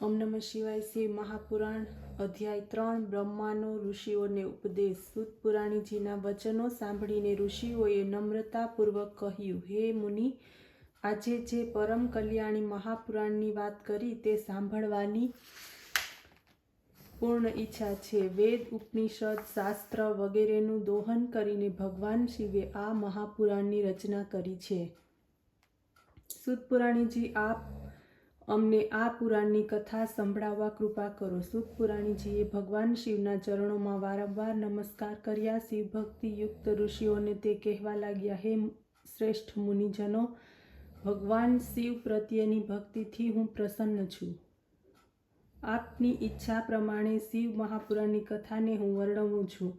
ઓમ નમઃ શિવાય। શિવ મહાપુરાણ અધ્યાય 3 બ્રહ્માનો ઋષિઓને ઉપદેશ। સૂત પુરાણીજીના વચનો સાંભળીને ઋષિઓએ નમ્રતાપૂર્વક કહ્યું, હે મુનિ, આજે જે પરમ કલ્યાણી મહાપુરાણની વાત કરી તે સાંભળવાની પૂર્ણ ઈચ્છા છે। વેદ, ઉપનિષદ, શાસ્ત્ર વગેરેનું દોહન કરીને ભગવાન શિવે આ મહાપુરાણની રચના કરી છે। સૂત પુરાણીજી, આપ અમને આ પુરાણની કથા સંભળાવવા કૃપા કરો। સૂત પુરાણીજીએ ભગવાન શિવના ચરણોમાં વારંવાર નમસ્કાર કર્યા। શિવભક્તિ યુક્ત ઋષિઓને તે કહેવા લાગ્યા, હે શ્રેષ્ઠ મુનિજનો, ભગવાન શિવ પ્રત્યેની ભક્તિથી હું પ્રસન્ન છું। આપની ઈચ્છા પ્રમાણે શિવ મહાપુરાણની કથાને હું વર્ણવું છું।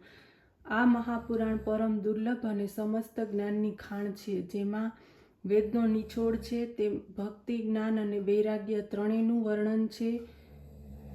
આ મહાપુરાણ પરમ દુર્લભ અને સમસ્ત જ્ઞાનની ખાણ છે, જેમાં વેદનો નિચોડ છે, તે ભક્તિ, જ્ઞાન અને વૈરાગ્ય ત્રણેયનું વર્ણન છે।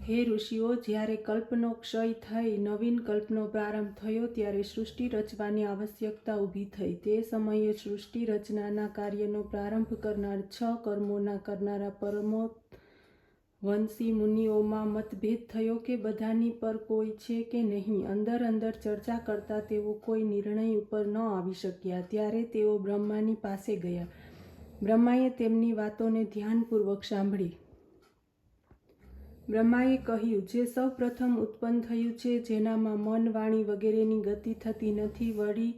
હે ઋષિઓ, જ્યારે કલ્પનો ક્ષય થઈ નવીન કલ્પનો પ્રારંભ થયો ત્યારે સૃષ્ટિ રચવાની આવશ્યકતા ઊભી થઈ। તે સમયે સૃષ્ટિ રચનાના કાર્યનો પ્રારંભ કરનાર 6 કર્મોના કરનારા પરમવંશી મુનિઓમાં મતભેદ થયો કે બધાની પર કોઈ છે કે નહીં। અંદર ચર્ચા કરતા તેઓ કોઈ નિર્ણય ઉપર ન આવી શક્યા। ત્યારે તેઓ બ્રહ્માની પાસે ગયા। બ્રહ્માએ તેમની વાતોને ધ્યાનપૂર્વક સાંભળી। બ્રહ્માએ કહ્યું, જે સૌ પ્રથમ ઉત્પન્ન થયું છે, જેનામાં મન, વાણી વગેરેની ગતિ થતી નથી, વળી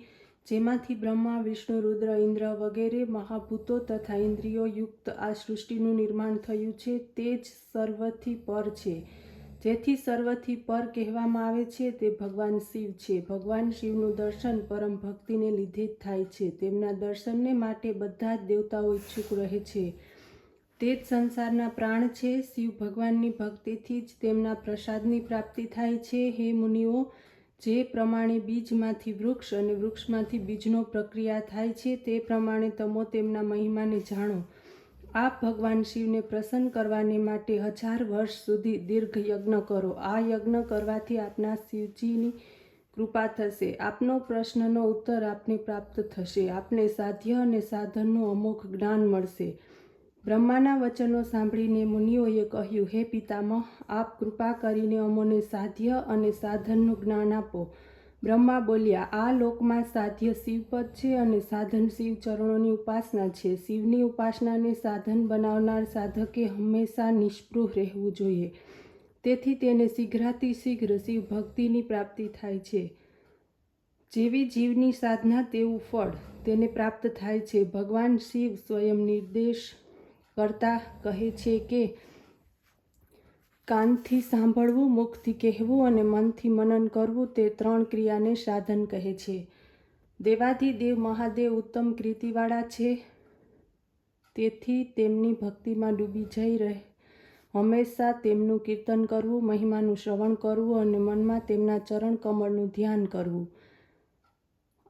જેમાંથી બ્રહ્મા, વિષ્ણુ, રુદ્ર, ઇન્દ્ર વગેરે મહાભૂતો તથા ઇન્દ્રિયો યુક્ત આ સૃષ્ટિનું નિર્માણ થયું છે, તે જ સર્વથી પર છે। જેથી સર્વથી પર કહેવામાં આવે છે તે ભગવાન શિવ છે। ભગવાન શિવનું દર્શન પરમ ભક્તિને લીધે જ થાય છે। તેમના દર્શનને માટે બધા જ દેવતાઓ ઈચ્છુક રહે છે। તે જ સંસારના પ્રાણ છે। શિવ ભગવાનની ભક્તિથી જ તેમના પ્રસાદની પ્રાપ્તિ થાય છે। હે મુનિઓ, જે પ્રમાણે બીજમાંથી વૃક્ષ અને વૃક્ષમાંથી બીજનો પ્રક્રિયા થાય છે, તે પ્રમાણે તમો તેમના મહિમાને જાણો। આપ ભગવાન શિવને પ્રસન્ન કરવાને માટે 1000 વર્ષ સુધી દીર્ઘ યજ્ઞ કરો। આ યજ્ઞ કરવાથી આપના શિવજીની કૃપા થશે। આપનો પ્રશ્નનો ઉત્તર આપને પ્રાપ્ત થશે। આપને સાધ્ય અને સાધનનું અમોઘ જ્ઞાન મળશે। બ્રહ્માના વચનો સાંભળીને મુનિઓએ કહ્યું, હે પિતામહ, આપ કૃપા કરીને અમોને સાધ્ય અને સાધનનું જ્ઞાન આપો। બ્રહ્મા બોલ્યા, આ લોકમાં સાધ્ય શિવપદ છે અને સાધન શિવ ચરણોની ઉપાસના છે। શિવની ઉપાસનાને સાધન બનાવનાર સાધકે હંમેશા નિષ્પૃહ રહેવું જોઈએ, તેથી તેને શીઘ્રાતિશીઘ્ર શિવ ભક્તિની પ્રાપ્તિ થાય છે। જેવી જીવની સાધના તેવું ફળ તેને પ્રાપ્ત થાય છે। ભગવાન શિવ સ્વયં નિર્દેશ કરતા કહે છે કે કાનથી સાંભળવું, મુખથી કહેવું અને મનથી મનન કરવું, તે 3 ક્રિયાને સાધન કહે છે। દેવાધિદેવ મહાદેવ ઉત્તમ કીર્તિવાળા છે, તેથી તેમની ભક્તિમાં ડૂબી જઈ હંમેશા તેમનું કીર્તન કરવું, મહિમાનું શ્રવણ કરવું અને મનમાં તેમના ચરણ કમળનું ધ્યાન કરવું।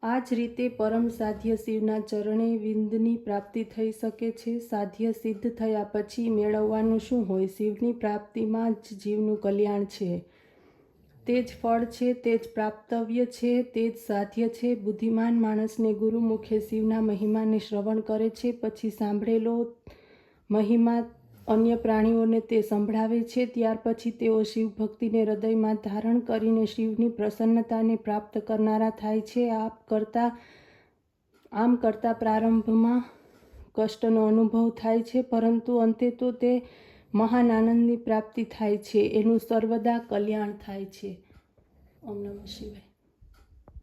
આ જ રીતે પરમ સાધ્ય શિવના ચરણે વિંદની પ્રાપ્તિ થઈ શકે છે। સાધ્ય સિદ્ધ થયા પછી મેળવવાનું શું હોય? શિવની પ્રાપ્તિમાં જ જીવનું કલ્યાણ છે। તે જ ફળ છે, તે જ પ્રાપ્તવ્ય છે, તે જ સાધ્ય છે। બુદ્ધિમાન માણસને ગુરુમુખે શિવના મહિમાને શ્રવણ કરે છે, પછી સાંભળેલો મહિમા અન્ય પ્રાણીઓને તે સંભળાવે છે। ત્યાર પછી તેઓ શિવ ભક્તિને હૃદયમાં ધારણ કરીને શિવની પ્રસન્નતાને પ્રાપ્ત કરનારા થાય છે। આમ કરતા પ્રારંભમાં કષ્ટનો અનુભવ થાય છે, પરંતુ અંતે તો તે મહાન આનંદની પ્રાપ્તિ થાય છે। એનું સર્વદા કલ્યાણ થાય છે। ઓમ નમઃ શિવાય।